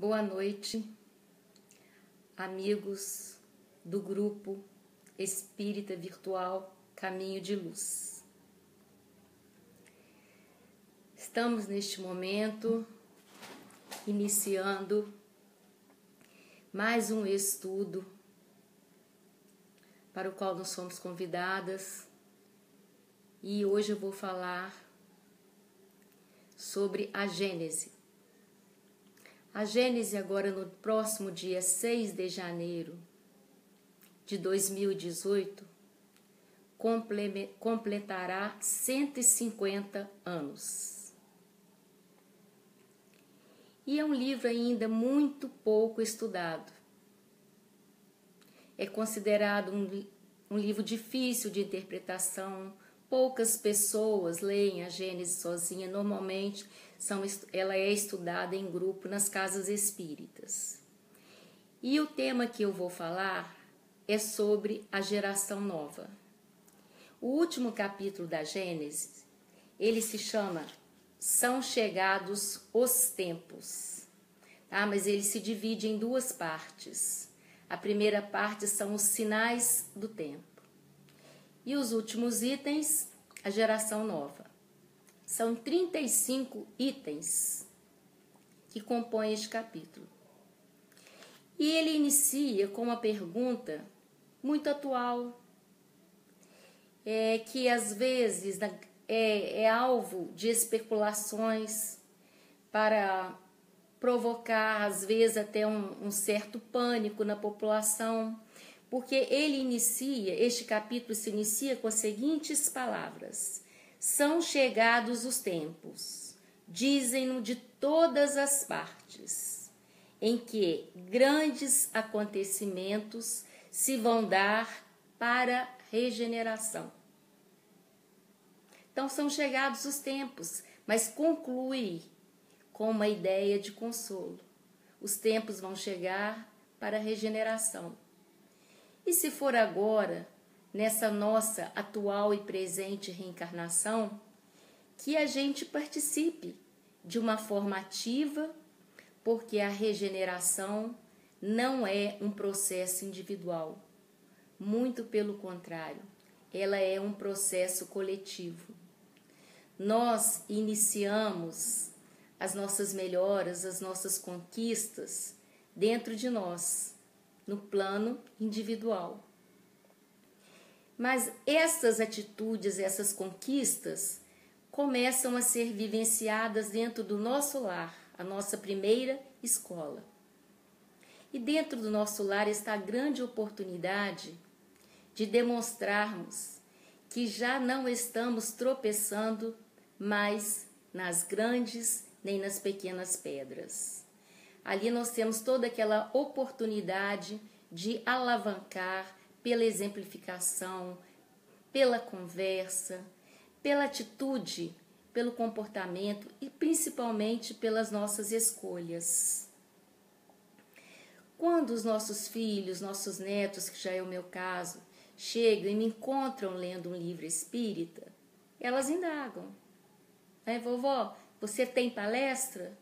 Boa noite, amigos do grupo Espírita Virtual Caminho de Luz. Estamos neste momento iniciando mais um estudo para o qual nós somos convidadas e hoje eu vou falar sobre a Gênese. A Gênese agora no próximo dia 6 de janeiro de 2018 completará 150 anos. E é um livro ainda muito pouco estudado. É considerado um livro difícil de interpretação. Poucas pessoas leem a Gênese sozinha. Normalmente ela é estudada em grupo nas casas espíritas. E o tema que eu vou falar é sobre a geração nova. O último capítulo da Gênese, ele se chama São Chegados os Tempos. Tá? Mas ele se divide em duas partes. A primeira parte são os sinais do tempo. E os últimos itens, a geração nova. São 35 itens que compõem este capítulo. E ele inicia com uma pergunta muito atual, que às vezes é alvo de especulações para provocar, às vezes, até um certo pânico na população, porque este capítulo se inicia com as seguintes palavras: são chegados os tempos, dizem-no de todas as partes, em que grandes acontecimentos se vão dar para regeneração. Então, são chegados os tempos, mas conclui com uma ideia de consolo. Os tempos vão chegar para a regeneração. E se for agora, nessa nossa atual e presente reencarnação, que a gente participe de uma forma ativa, porque a regeneração não é um processo individual. Muito pelo contrário, ela é um processo coletivo. Nós iniciamos as nossas melhoras, as nossas conquistas dentro de nós, no plano individual. Mas essas atitudes, essas conquistas, começam a ser vivenciadas dentro do nosso lar, a nossa primeira escola. E dentro do nosso lar está a grande oportunidade de demonstrarmos que já não estamos tropeçando mais nas grandes nem nas pequenas pedras. Ali nós temos toda aquela oportunidade de alavancar pela exemplificação, pela conversa, pela atitude, pelo comportamento e principalmente pelas nossas escolhas. Quando os nossos filhos, nossos netos, que já é o meu caso, chegam e me encontram lendo um livro espírita, elas indagam. Vovó, você tem palestra?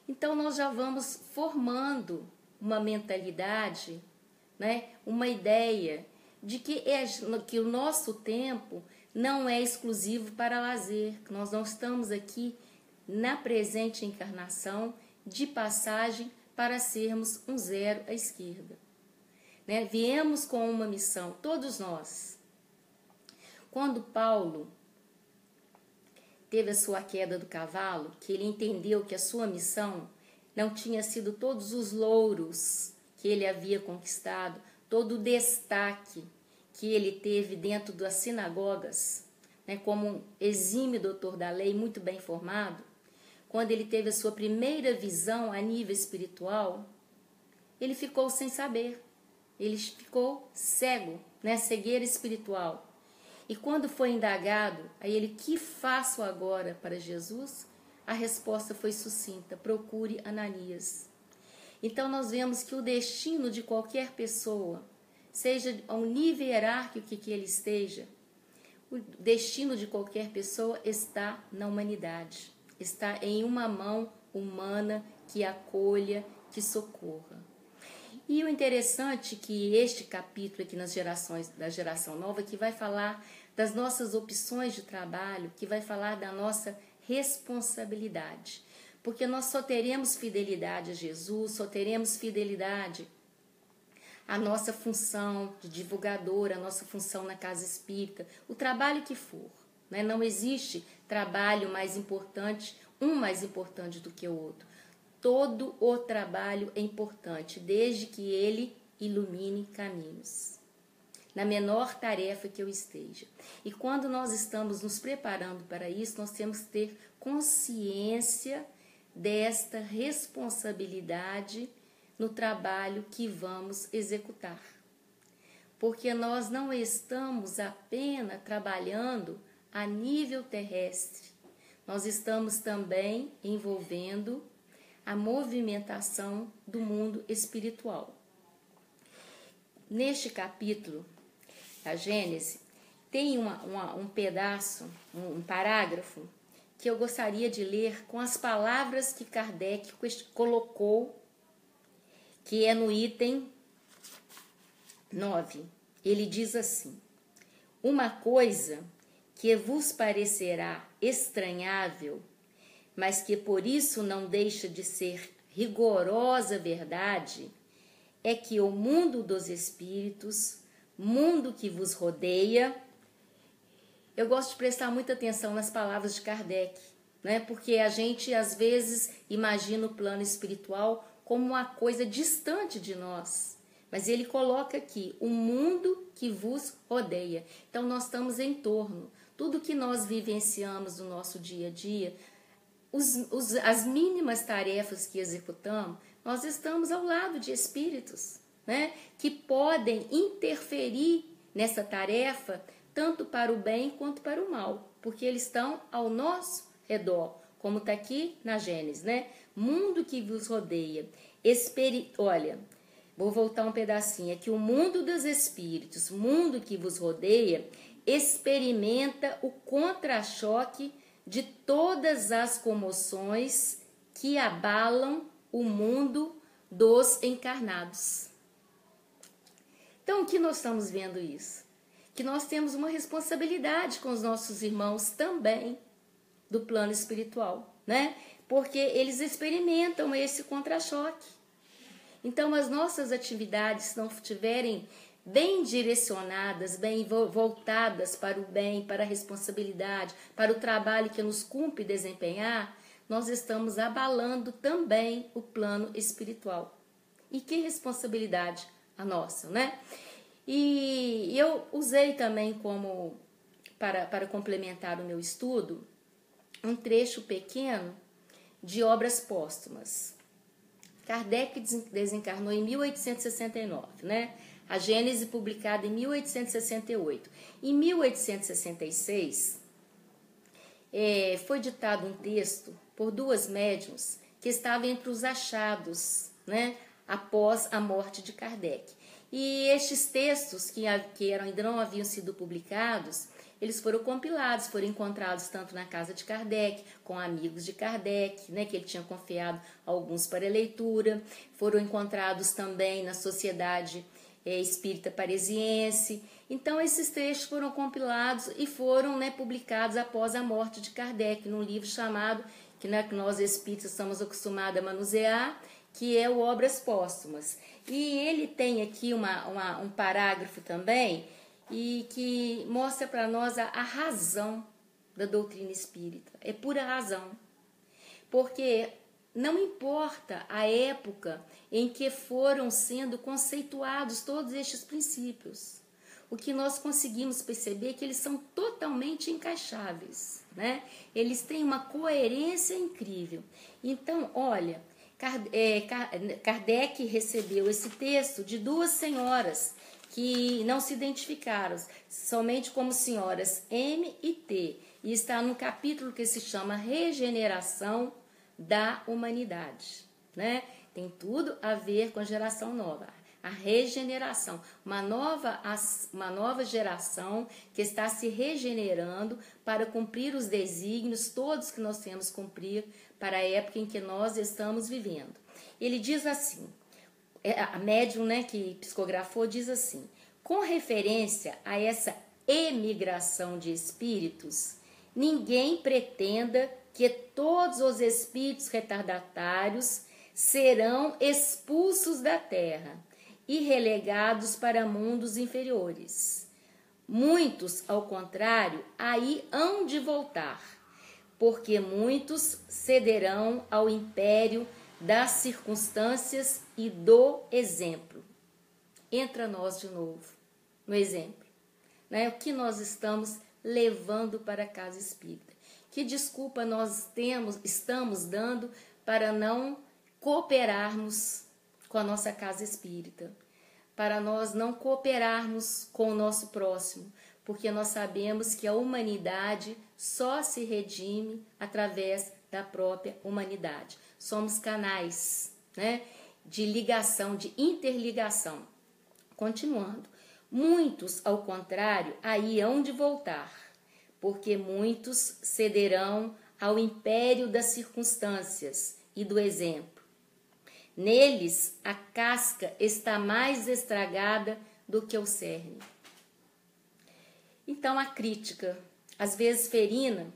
Então nós já vamos formando uma mentalidade, uma ideia de que o nosso tempo não é exclusivo para lazer, que nós não estamos aqui na presente encarnação de passagem para sermos um zero à esquerda. Viemos com uma missão, todos nós. Quando Paulo teve a sua queda do cavalo, que ele entendeu que a sua missão não tinha sido todos os louros que ele havia conquistado, todo o destaque que ele teve dentro das sinagogas, como um exímio doutor da lei, muito bem formado. Quando ele teve a sua primeira visão a nível espiritual, ele ficou sem saber, ele ficou cego, cegueira espiritual. E quando foi indagado a ele, que faço agora para Jesus? A resposta foi sucinta: procure Ananias. Então nós vemos que o destino de qualquer pessoa, seja ao nível hierárquico que ele esteja, o destino de qualquer pessoa está na humanidade, está em uma mão humana que acolha, que socorra. E o interessante é que este capítulo aqui nas gerações da geração nova, que vai falar das nossas opções de trabalho, que vai falar da nossa responsabilidade. Porque nós só teremos fidelidade a Jesus, só teremos fidelidade à nossa função de divulgadora, a nossa função na casa espírita, o trabalho que for. Né? Não existe trabalho mais importante, um mais importante do que o outro. Todo o trabalho é importante, desde que ele ilumine caminhos, na menor tarefa que eu esteja. E quando nós estamos nos preparando para isso, nós temos que ter consciência desta responsabilidade no trabalho que vamos executar. Porque nós não estamos apenas trabalhando a nível terrestre, nós estamos também envolvendo a movimentação do mundo espiritual. Neste capítulo da Gênesis, tem um pedaço, um parágrafo, que eu gostaria de ler com as palavras que Kardec colocou, que é no item 9. Ele diz assim: uma coisa que vos parecerá estranhável, mas que por isso não deixa de ser rigorosa verdade, é que o mundo dos espíritos, mundo que vos rodeia. Eu gosto de prestar muita atenção nas palavras de Kardec, né? Porque a gente às vezes imagina o plano espiritual como uma coisa distante de nós. Mas ele coloca aqui, o mundo que vos rodeia. Então nós estamos em torno. Tudo que nós vivenciamos no nosso dia a dia, as mínimas tarefas que executamos, nós estamos ao lado de espíritos, né? Que podem interferir nessa tarefa, tanto para o bem quanto para o mal, porque eles estão ao nosso redor, como está aqui na Gênesis, né? Mundo que vos rodeia. Olha, vou voltar um pedacinho. É que o mundo dos espíritos, mundo que vos rodeia, experimenta o contra-choque de todas as comoções que abalam o mundo dos encarnados. Então, o que nós estamos vendo isso? Que nós temos uma responsabilidade com os nossos irmãos também do plano espiritual, né? Porque eles experimentam esse contra-choque. Então, as nossas atividades, se não estiverem bem direcionadas, bem voltadas para o bem, para a responsabilidade, para o trabalho que nos cumpre desempenhar, nós estamos abalando também o plano espiritual. E que responsabilidade a nossa, né? E eu usei também como, para complementar o meu estudo, um trecho pequeno de obras póstumas. Kardec desencarnou em 1869, né? A Gênese publicada em 1868. Em 1866, foi ditado um texto por duas médiuns que estavam entre os achados, né, após a morte de Kardec. E estes textos, que ainda não haviam sido publicados, eles foram compilados, foram encontrados tanto na casa de Kardec, com amigos de Kardec, né, que ele tinha confiado alguns para leitura, foram encontrados também na Sociedade Espírita Parisiense. Então, esses trechos foram compilados e foram, né, publicados após a morte de Kardec, num livro chamado, que nós espíritas estamos acostumados a manusear, que é o Obras Póstumas. E ele tem aqui um parágrafo também, e que mostra para nós a razão da doutrina espírita. É pura razão. Porque não importa a época em que foram sendo conceituados todos estes princípios. O que nós conseguimos perceber é que eles são totalmente encaixáveis, né? Eles têm uma coerência incrível. Então, olha, Kardec recebeu esse texto de duas senhoras que não se identificaram, somente como senhoras M e T, e está num capítulo que se chama Regeneração da Humanidade, né? Tem tudo a ver com a geração nova. A regeneração, uma nova geração que está se regenerando para cumprir os desígnios todos que nós temos que cumprir para a época em que nós estamos vivendo. Ele diz assim, a médium, né, que psicografou diz assim: com referência a essa emigração de espíritos, ninguém pretenda que todos os espíritos retardatários serão expulsos da terra e relegados para mundos inferiores. Muitos, ao contrário, aí hão de voltar, porque muitos cederão ao império das circunstâncias e do exemplo. Entra nós de novo no exemplo, né? O que nós estamos levando para a casa espírita? Que desculpa nós estamos dando para não cooperarmos com a nossa casa espírita, para nós não cooperarmos com o nosso próximo, porque nós sabemos que a humanidade só se redime através da própria humanidade. Somos canais, né, de ligação, de interligação. Continuando, muitos, ao contrário, aí hão de voltar, porque muitos cederão ao império das circunstâncias e do exemplo. Neles, a casca está mais estragada do que o cerne. Então, a crítica, às vezes ferina,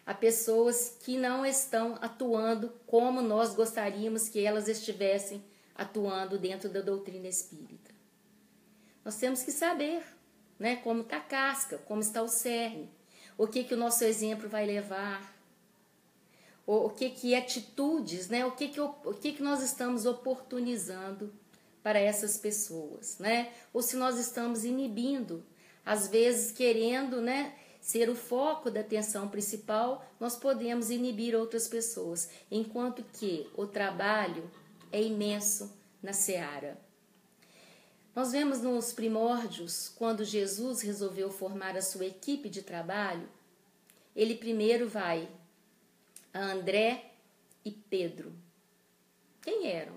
a pessoas que não estão atuando como nós gostaríamos que elas estivessem atuando dentro da doutrina espírita. Nós temos que saber, né, como está a casca, como está o cerne, o que o nosso exemplo vai levar, o que atitudes, né, o que nós estamos oportunizando para essas pessoas, né? Ou se nós estamos inibindo, às vezes querendo, né, ser o foco da atenção principal, nós podemos inibir outras pessoas, enquanto que o trabalho é imenso na seara. Nós vemos nos primórdios, quando Jesus resolveu formar a sua equipe de trabalho, ele primeiro vai a André e Pedro. Quem eram?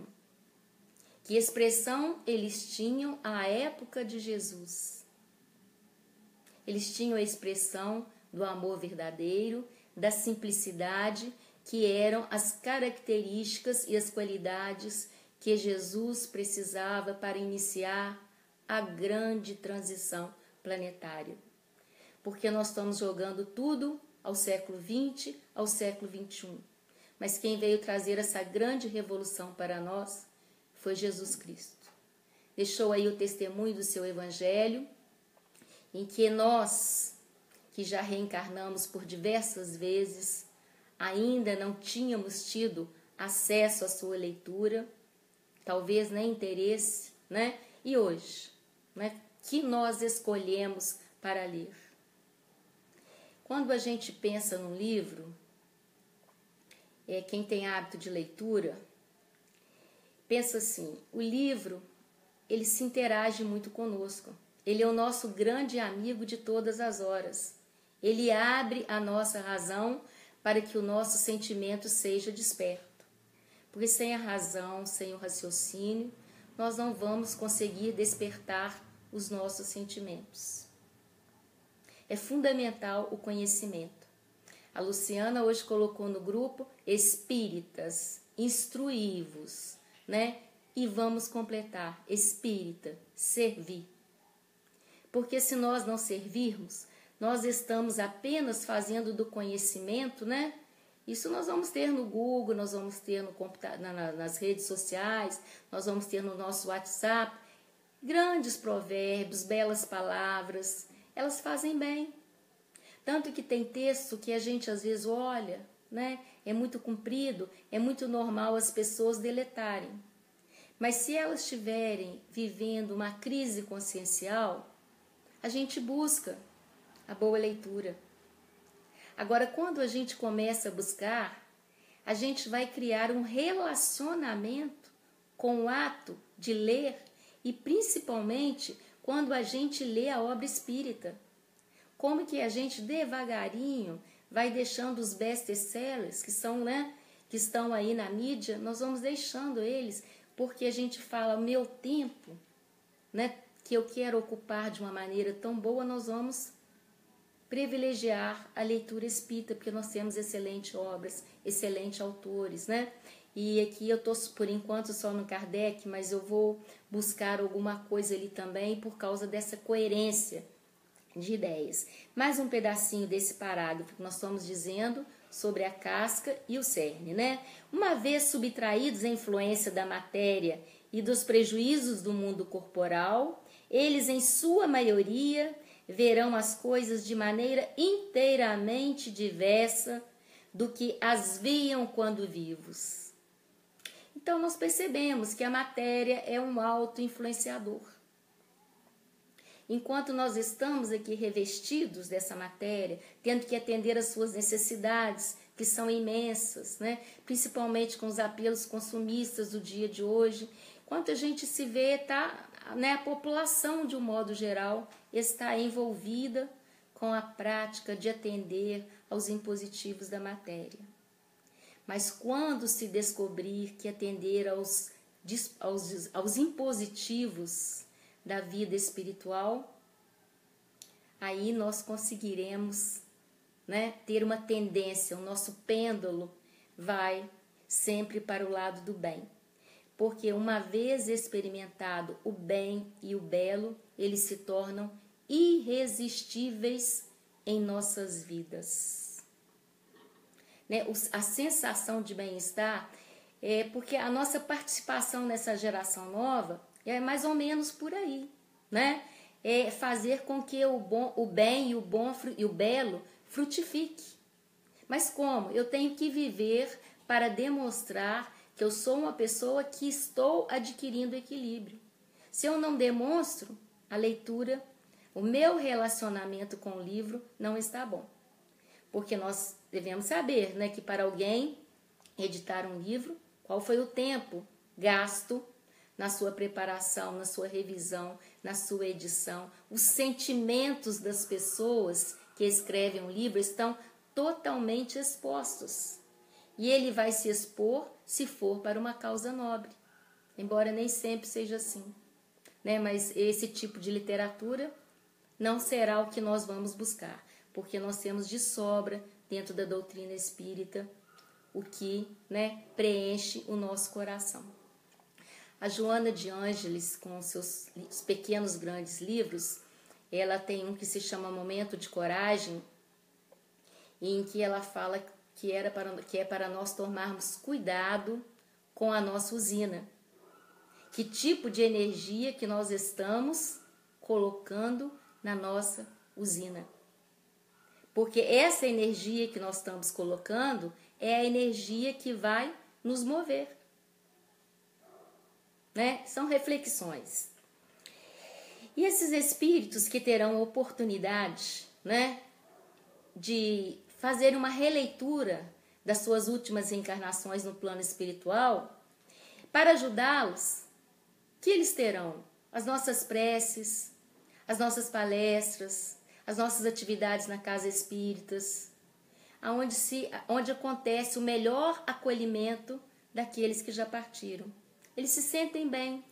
Que expressão eles tinham à época de Jesus? Eles tinham a expressão do amor verdadeiro, da simplicidade, que eram as características e as qualidades que Jesus precisava para iniciar a grande transição planetária. Porque nós estamos jogando tudo ao século XX, ao século XXI. Mas quem veio trazer essa grande revolução para nós foi Jesus Cristo. Deixou aí o testemunho do seu evangelho, em que nós, que já reencarnamos por diversas vezes, ainda não tínhamos tido acesso à sua leitura, talvez nem interesse, né? E hoje, né, que nós escolhemos para ler? Quando a gente pensa num livro, quem tem hábito de leitura, pensa assim, o livro, ele se interage muito conosco. Ele é o nosso grande amigo de todas as horas. Ele abre a nossa razão para que o nosso sentimento seja desperto. Porque sem a razão, sem o raciocínio, nós não vamos conseguir despertar os nossos sentimentos. É fundamental o conhecimento. A Luciana hoje colocou no grupo espíritas, instruí-vos, né? E vamos completar, espírita, servir. Porque se nós não servirmos, nós estamos apenas fazendo do conhecimento, né? Isso nós vamos ter no Google, nós vamos ter no nas redes sociais, nós vamos ter no nosso WhatsApp, grandes provérbios, belas palavras, elas fazem bem. Tanto que tem texto que a gente às vezes olha, né? É muito comprido, é muito normal as pessoas deletarem. Mas se elas estiverem vivendo uma crise consciencial, a gente busca a boa leitura. Agora, quando a gente começa a buscar, a gente vai criar um relacionamento com o ato de ler e principalmente quando a gente lê a obra espírita. Como que a gente devagarinho vai deixando os best-sellers que são, né, que estão aí na mídia, nós vamos deixando eles porque a gente fala, meu tempo, né, que eu quero ocupar de uma maneira tão boa, nós vamos privilegiar a leitura espírita, porque nós temos excelentes obras, excelentes autores, né? E aqui eu estou, por enquanto, só no Kardec, mas eu vou buscar alguma coisa ali também por causa dessa coerência de ideias. Mais um pedacinho desse parágrafo que nós estamos dizendo sobre a casca e o cerne, né? Uma vez subtraídos à influência da matéria e dos prejuízos do mundo corporal, eles, em sua maioria, verão as coisas de maneira inteiramente diversa do que as viam quando vivos. Então, nós percebemos que a matéria é um auto-influenciador. Enquanto nós estamos aqui revestidos dessa matéria, tendo que atender às suas necessidades, que são imensas, né? Principalmente com os apelos consumistas do dia de hoje, enquanto a gente se vê, né, a população, de um modo geral, está envolvida com a prática de atender aos impositivos da matéria. Mas quando se descobrir que atender aos impositivos da vida espiritual, aí nós conseguiremos, né, ter uma tendência, o nosso pêndulo vai sempre para o lado do bem. Porque uma vez experimentado o bem e o belo, eles se tornam irresistíveis em nossas vidas. Né? A sensação de bem-estar é porque a nossa participação nessa geração nova é mais ou menos por aí, né? É fazer com que o bem e o bom e o belo frutifique. Mas como? Eu tenho que viver para demonstrar que eu sou uma pessoa que estou adquirindo equilíbrio. Se eu não demonstro, a leitura, o meu relacionamento com o livro não está bom. Porque nós devemos saber, né, que para alguém editar um livro, qual foi o tempo gasto na sua preparação, na sua revisão, na sua edição. Os sentimentos das pessoas que escrevem um livro estão totalmente expostos. E ele vai se expor se for para uma causa nobre, embora nem sempre seja assim, né? Mas esse tipo de literatura não será o que nós vamos buscar, porque nós temos de sobra dentro da doutrina espírita o que, né, preenche o nosso coração. A Joana de Ângeles, com seus pequenos grandes livros, ela tem um que se chama Momento de Coragem, em que ela fala que é para nós tomarmos cuidado com a nossa usina. Que tipo de energia que nós estamos colocando na nossa usina. Porque essa energia que nós estamos colocando é a energia que vai nos mover. Né? São reflexões. E esses espíritos que terão oportunidade, né, de fazer uma releitura das suas últimas encarnações no plano espiritual, para ajudá-los, que eles terão? As nossas preces, as nossas palestras, as nossas atividades na casa espíritas, onde acontece o melhor acolhimento daqueles que já partiram. Eles se sentem bem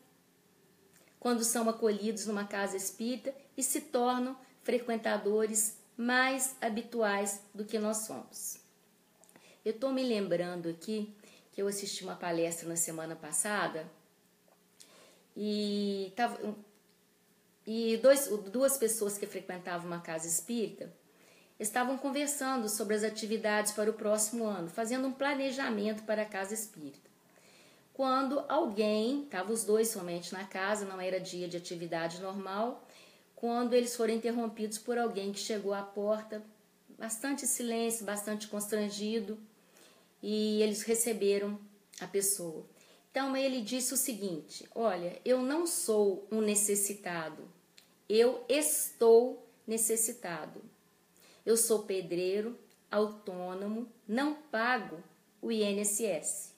quando são acolhidos numa casa espírita e se tornam frequentadores mais habituais do que nós somos. Eu estou me lembrando aqui que eu assisti uma palestra na semana passada e duas pessoas que frequentavam uma casa espírita estavam conversando sobre as atividades para o próximo ano, fazendo um planejamento para a casa espírita. Quando alguém, estavam os dois somente na casa, não era dia de atividade normal, quando eles foram interrompidos por alguém que chegou à porta, bastante silêncio, bastante constrangido, e eles receberam a pessoa. Então ele disse o seguinte: olha, eu não sou um necessitado, eu estou necessitado. Eu sou pedreiro, autônomo, não pago o INSS.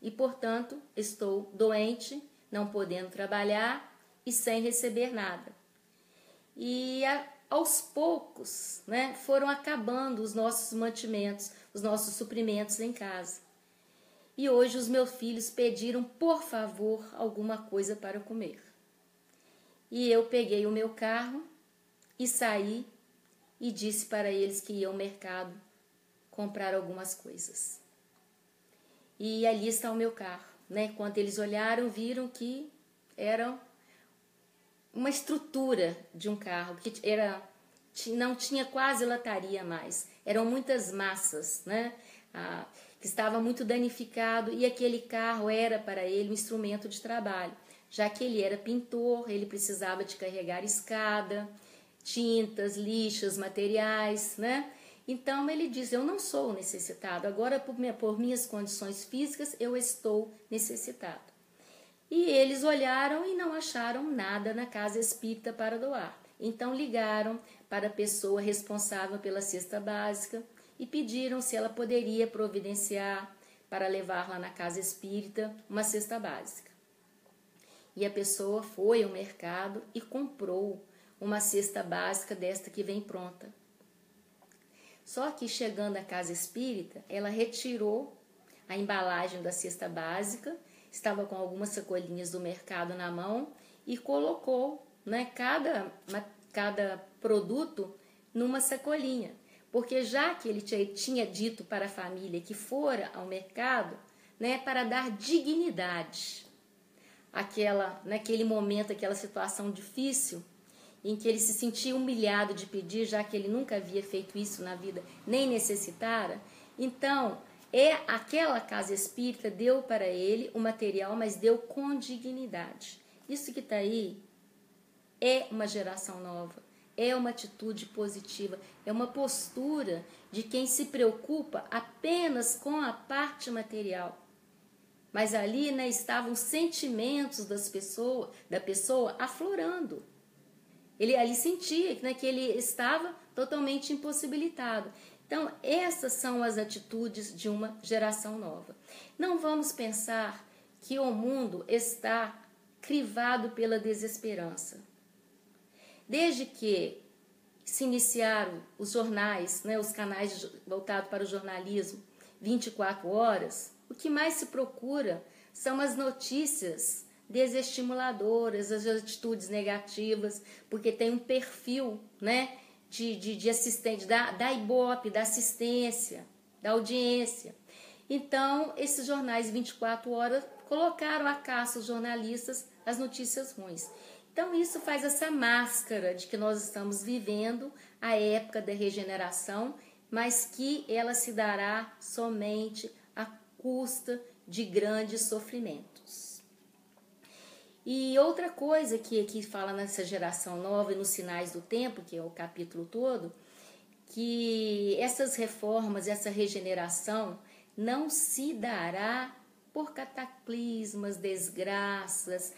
E, portanto, estou doente, não podendo trabalhar e sem receber nada. E aos poucos, né, foram acabando os nossos mantimentos, os nossos suprimentos em casa. e hoje os meus filhos pediram, por favor, alguma coisa para comer. E eu peguei o meu carro e saí e disse para eles que ia ao mercado comprar algumas coisas. E ali está o meu carro, né? Quando eles olharam, viram que era uma estrutura de um carro, que não tinha quase lataria mais. Eram muitas massas, né? Que estava muito danificado, e aquele carro era para ele um instrumento de trabalho. Já que ele era pintor, ele precisava de carregar escada, tintas, lixas, materiais, né? Então ele diz, eu não sou necessitado, agora por minhas condições físicas eu estou necessitado. E eles olharam e não acharam nada na casa espírita para doar. Então ligaram para a pessoa responsável pela cesta básica e pediram se ela poderia providenciar para levar lá na casa espírita uma cesta básica. E a pessoa foi ao mercado e comprou uma cesta básica desta que vem pronta. Só que chegando à casa espírita, ela retirou a embalagem da cesta básica, estava com algumas sacolinhas do mercado na mão e colocou, né, cada produto numa sacolinha. Porque já que ele tinha dito para a família que fora ao mercado, né, para dar dignidade naquele momento, aquela situação difícil, em que ele se sentia humilhado de pedir, já que ele nunca havia feito isso na vida, nem necessitara. Então, aquela casa espírita deu para ele o material, mas deu com dignidade. Isso que está aí é uma geração nova, é uma atitude positiva, é uma postura de quem se preocupa apenas com a parte material. Mas ali, né, estavam os sentimentos da pessoa aflorando. Ele ali sentia, né, que ele estava totalmente impossibilitado. Então, essas são as atitudes de uma geração nova. Não vamos pensar que o mundo está crivado pela desesperança. Desde que se iniciaram os jornais, né, os canais voltados para o jornalismo 24 horas, o que mais se procura são as notícias desestimuladoras, as atitudes negativas, porque tem um perfil, né, de assistente, da Ibope, da assistência, da audiência. Então, esses jornais 24 horas colocaram à caça os jornalistas as notícias ruins. Então, isso faz essa máscara de que nós estamos vivendo a época da regeneração, mas que ela se dará somente à custa de grandes sofrimentos. E outra coisa que aqui fala nessa geração nova e nos sinais do tempo, que é o capítulo todo, que essas reformas, essa regeneração não se dará por cataclismas, desgraças,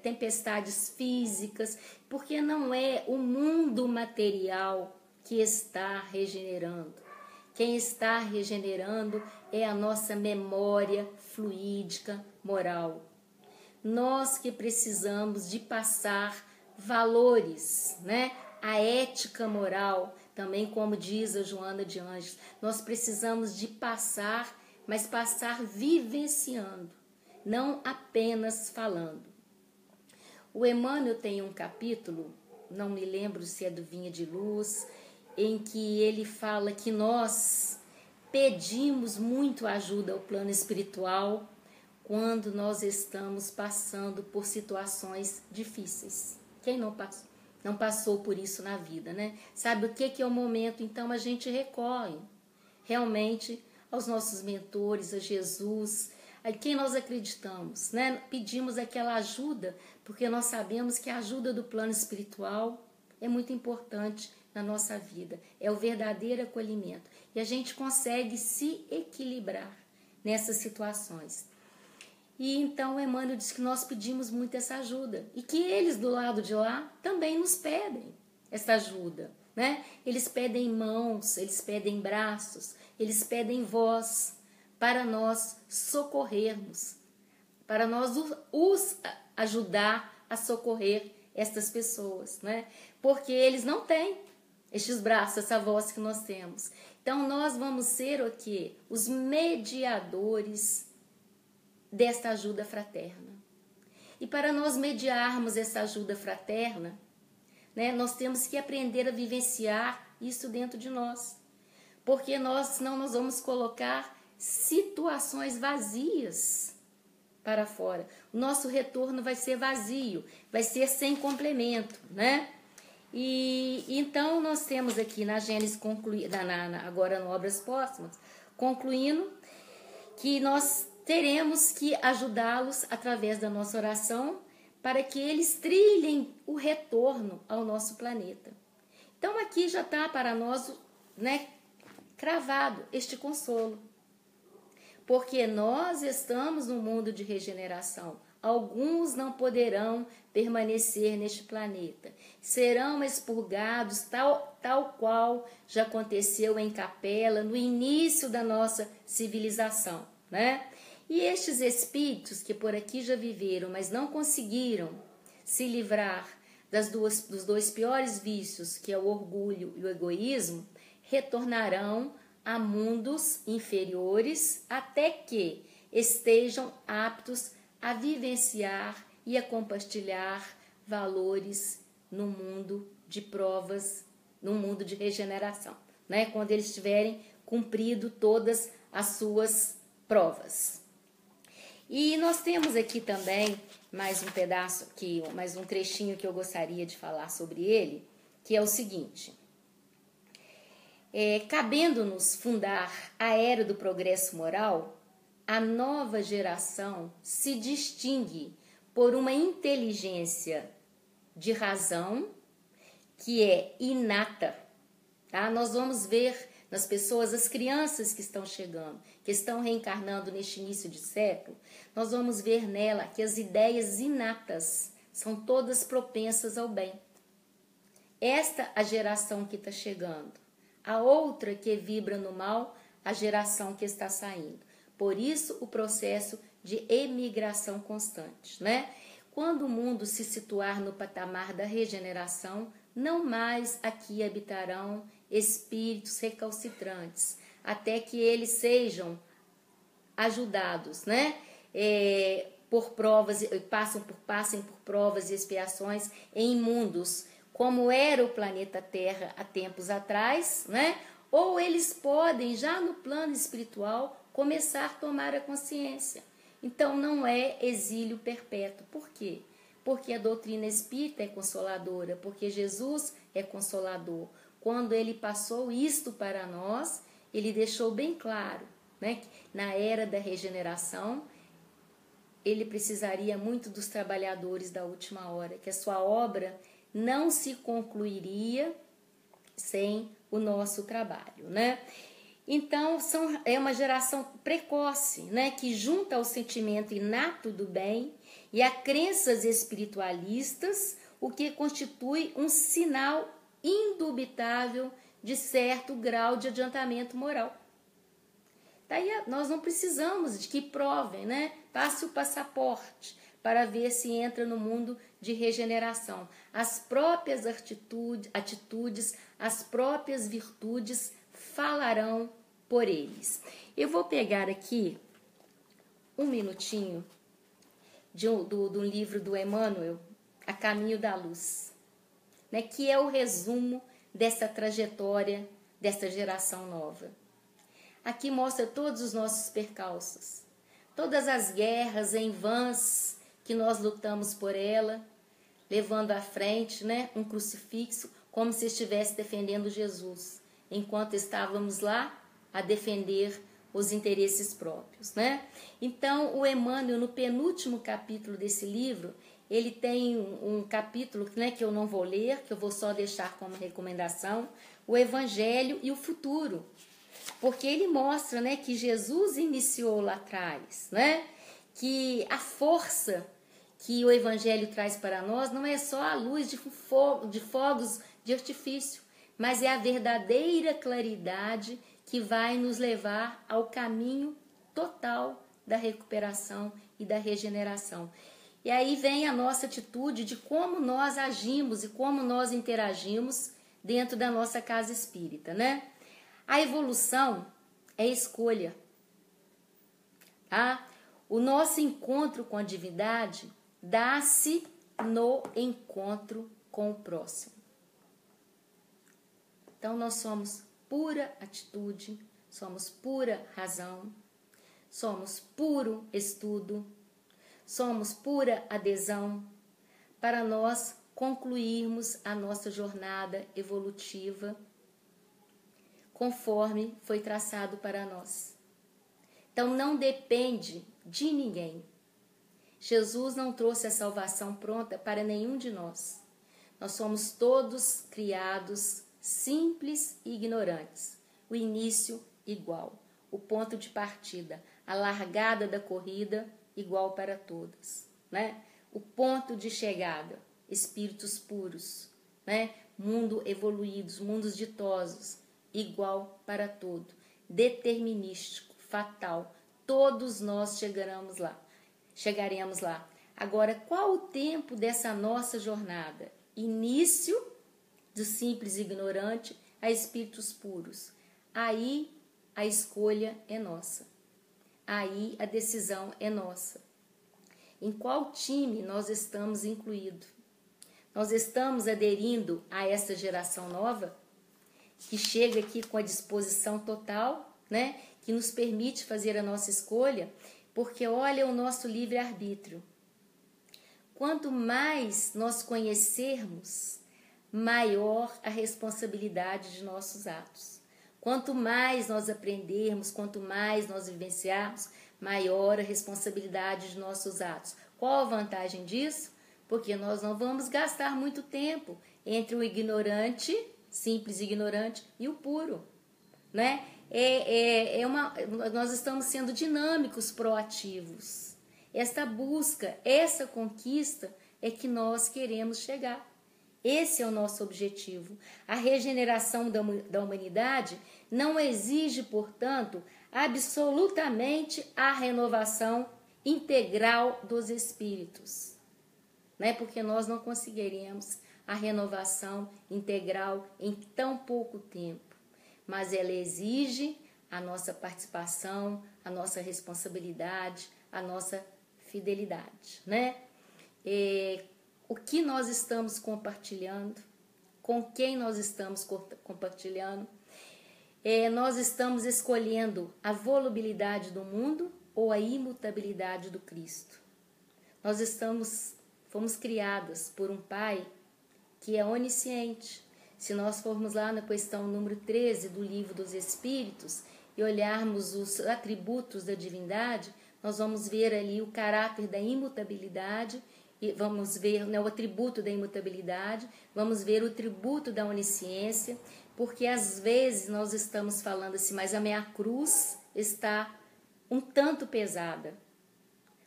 tempestades físicas, porque não é o mundo material que está regenerando. Quem está regenerando é a nossa memória fluídica moral. Nós que precisamos de passar valores, né? A ética moral, também como diz a Joana de Anjos, nós precisamos de passar, mas passar vivenciando, não apenas falando. O Emmanuel tem um capítulo, não me lembro se é do Vinha de Luz, em que ele fala que nós pedimos muito ajuda ao plano espiritual quando nós estamos passando por situações difíceis. Quem não passou por isso na vida, né? Sabe o que é o momento? Então a gente recorre realmente aos nossos mentores, a Jesus, a quem nós acreditamos, né? Pedimos aquela ajuda, porque nós sabemos que a ajuda do plano espiritual é muito importante na nossa vida, é o verdadeiro acolhimento. E a gente consegue se equilibrar nessas situações. E então o Emmanuel diz que nós pedimos muito essa ajuda e que eles do lado de lá também nos pedem essa ajuda, né? Eles pedem mãos, eles pedem braços, eles pedem voz para nós socorrermos, para nós os ajudar a socorrer estas pessoas, né? Porque eles não têm estes braços, essa voz que nós temos. Então nós vamos ser o quê? Os mediadores desta ajuda fraterna. E para nós mediarmos essa ajuda fraterna, né, nós temos que aprender a vivenciar isso dentro de nós. Porque senão nós vamos colocar situações vazias para fora. O nosso retorno vai ser vazio, vai ser sem complemento, né? E então nós temos aqui na Gênesis agora no Obras Póstumas, concluindo que nós teremos que ajudá-los através da nossa oração para que eles trilhem o retorno ao nosso planeta. Então aqui já está para nós, né, cravado este consolo. Porque nós estamos no mundo de regeneração. Alguns não poderão permanecer neste planeta. Serão expurgados tal qual já aconteceu em Capela no início da nossa civilização, né? E estes espíritos que por aqui já viveram, mas não conseguiram se livrar dos dois piores vícios, que é o orgulho e o egoísmo, retornarão a mundos inferiores até que estejam aptos a vivenciar e a compartilhar valores no mundo de provas, no mundo de regeneração, né? Quando eles tiverem cumprido todas as suas provas. E nós temos aqui também mais um pedaço, mais um trechinho que eu gostaria de falar sobre ele, que é o seguinte: cabendo-nos fundar a era do progresso moral, a nova geração se distingue por uma inteligência de razão que é inata. Tá? Nós vamos ver nas pessoas, as crianças que estão chegando, que estão reencarnando neste início de século, nós vamos ver nela que as ideias inatas são todas propensas ao bem. Esta a geração que está chegando. A outra que vibra no mal, a geração que está saindo. Por isso, o processo de emigração constante, né? Quando o mundo se situar no patamar da regeneração, não mais aqui habitarão espíritos recalcitrantes, até que eles sejam ajudados, né? Por provas, passem por provas e expiações em mundos, como era o planeta Terra há tempos atrás, né? Ou eles podem, já no plano espiritual, começar a tomar a consciência. Então, não é exílio perpétuo. Por quê? Porque a doutrina espírita é consoladora, porque Jesus é consolador. Quando ele passou isto para nós, ele deixou bem claro, né, que na era da regeneração, ele precisaria muito dos trabalhadores da última hora, que a sua obra não se concluiria sem o nosso trabalho, né? Então, é uma geração precoce, né, que junta ao sentimento inato do bem e a crenças espiritualistas, o que constitui um sinal indubitável de certo grau de adiantamento moral. Daí nós não precisamos de que provem, né? Passe o passaporte para ver se entra no mundo de regeneração. As próprias atitudes, as próprias virtudes falarão por eles. Eu vou pegar aqui um minutinho do livro do Emmanuel, A Caminho da Luz, né, que é o resumo dessa trajetória dessa geração nova. Aqui mostra todos os nossos percalços, todas as guerras em vãs que nós lutamos por ela, levando à frente, né, um crucifixo, como se estivesse defendendo Jesus, enquanto estávamos lá a defender os interesses próprios, né? Então, o Emmanuel, no penúltimo capítulo desse livro, ele tem um capítulo, né, que eu não vou ler, que eu vou só deixar como recomendação, o Evangelho e o Futuro, porque ele mostra, né, que Jesus iniciou lá atrás, né, que a força que o Evangelho traz para nós não é só a luz de fogos de artifício, mas é a verdadeira claridade que vai nos levar ao caminho total da recuperação e da regeneração. E aí vem a nossa atitude de como nós agimos e como nós interagimos dentro da nossa casa espírita, né? A evolução é escolha, tá? O nosso encontro com a divindade dá-se no encontro com o próximo. Então, nós somos pura atitude, somos pura razão, somos puro estudo, somos pura adesão para nós concluirmos a nossa jornada evolutiva conforme foi traçado para nós. Então, não depende de ninguém. Jesus não trouxe a salvação pronta para nenhum de nós. Nós somos todos criados simples e ignorantes. O início igual, o ponto de partida, a largada da corrida igual para todos, né? O ponto de chegada, espíritos puros, né? Mundo evoluídos, mundos ditosos, igual para todo, determinístico, fatal. Todos nós chegaremos lá. Agora, qual o tempo dessa nossa jornada? Início do simples ignorante a espíritos puros. Aí a escolha é nossa. Aí a decisão é nossa. Em qual time nós estamos incluídos? Nós estamos aderindo a essa geração nova, que chega aqui com a disposição total, né? Que nos permite fazer a nossa escolha, porque olha o nosso livre-arbítrio. Quanto mais nós conhecermos, maior a responsabilidade de nossos atos. Quanto mais nós aprendermos, quanto mais nós vivenciarmos, maior a responsabilidade de nossos atos. Qual a vantagem disso? Porque nós não vamos gastar muito tempo entre o ignorante, simples ignorante, e o puro, né? Nós estamos sendo dinâmicos, proativos. Esta busca, essa conquista é que nós queremos chegar. Esse é o nosso objetivo. A regeneração da humanidade não exige, portanto, absolutamente a renovação integral dos espíritos, né? Porque nós não conseguiremos a renovação integral em tão pouco tempo. Mas ela exige a nossa participação, a nossa responsabilidade, a nossa fidelidade, né? O que nós estamos compartilhando, com quem nós estamos compartilhando, nós estamos escolhendo a volubilidade do mundo ou a imutabilidade do Cristo. Nós fomos criadas por um Pai que é onisciente. Se nós formos lá na questão número 13 do Livro dos Espíritos e olharmos os atributos da divindade, nós vamos ver ali o caráter da imutabilidade, e vamos ver, né, o atributo da imutabilidade, vamos ver o atributo da onisciência, porque às vezes nós estamos falando assim, mas a minha cruz está um tanto pesada,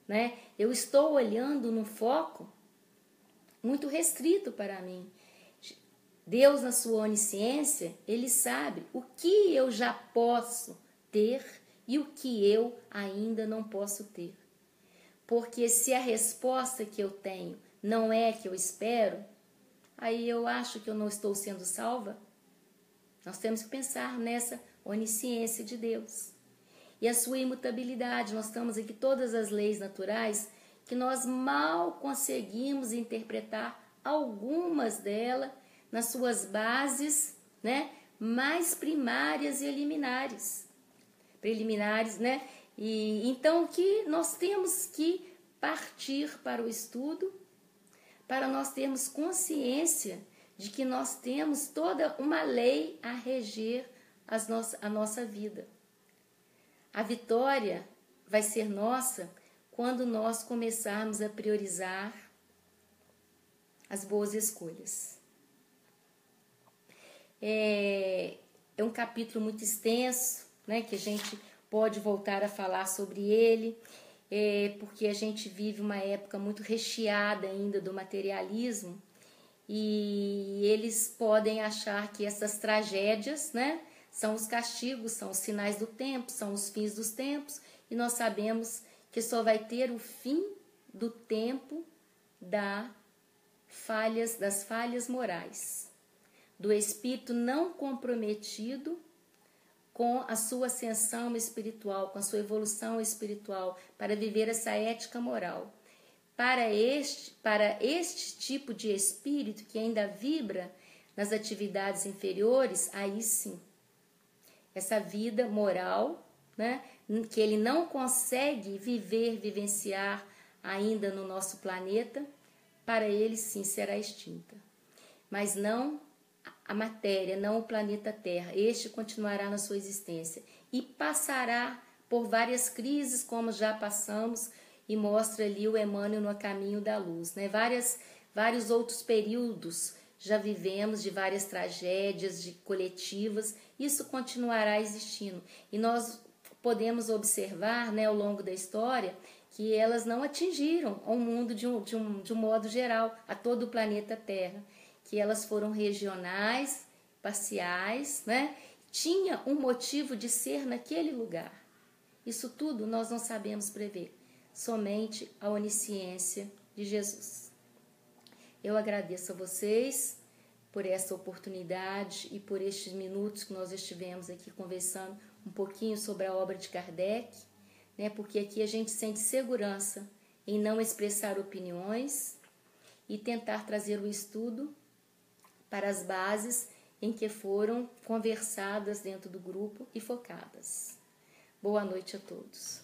né? Eu estou olhando num foco muito restrito para mim. Deus, na sua onisciência, Ele sabe o que eu já posso ter e o que eu ainda não posso ter. Porque se a resposta que eu tenho não é a que eu espero, aí eu acho que eu não estou sendo salva. Nós temos que pensar nessa onisciência de Deus. E a sua imutabilidade. Nós estamos aqui todas as leis naturais que nós mal conseguimos interpretar algumas delas nas suas bases, né, mais primárias e preliminares, né? E então que nós temos que partir para o estudo, para nós termos consciência de que nós temos toda uma lei a reger a nossa vida. A vitória vai ser nossa quando nós começarmos a priorizar as boas escolhas. É um capítulo muito extenso, né, que a gente pode voltar a falar sobre ele, porque a gente vive uma época muito recheada ainda do materialismo e eles podem achar que essas tragédias, né, são os castigos, são os sinais do tempo, são os fins dos tempos, e nós sabemos que só vai ter o fim do tempo das falhas morais, do espírito não comprometido com a sua ascensão espiritual, com a sua evolução espiritual, para viver essa ética moral. Para este tipo de espírito que ainda vibra nas atividades inferiores, aí sim, essa vida moral, né, que ele não consegue vivenciar ainda no nosso planeta, para ele sim será extinta. Mas não a matéria, não o planeta Terra. Este continuará na sua existência e passará por várias crises, como já passamos, e mostra ali o Emmanuel no caminho da luz, né? Vários outros períodos já vivemos, de várias tragédias, de coletivas, isso continuará existindo. E nós podemos observar, né, ao longo da história, que elas não atingiram o mundo de um modo geral, a todo o planeta Terra, que elas foram regionais, parciais, né? Tinha um motivo de ser naquele lugar. Isso tudo nós não sabemos prever, somente a onisciência de Jesus. Eu agradeço a vocês por essa oportunidade e por estes minutos que nós estivemos aqui conversando um pouquinho sobre a obra de Kardec, né? Porque aqui a gente sente segurança em não expressar opiniões e tentar trazer o estudo para as bases em que foram conversadas dentro do grupo e focadas. Boa noite a todos.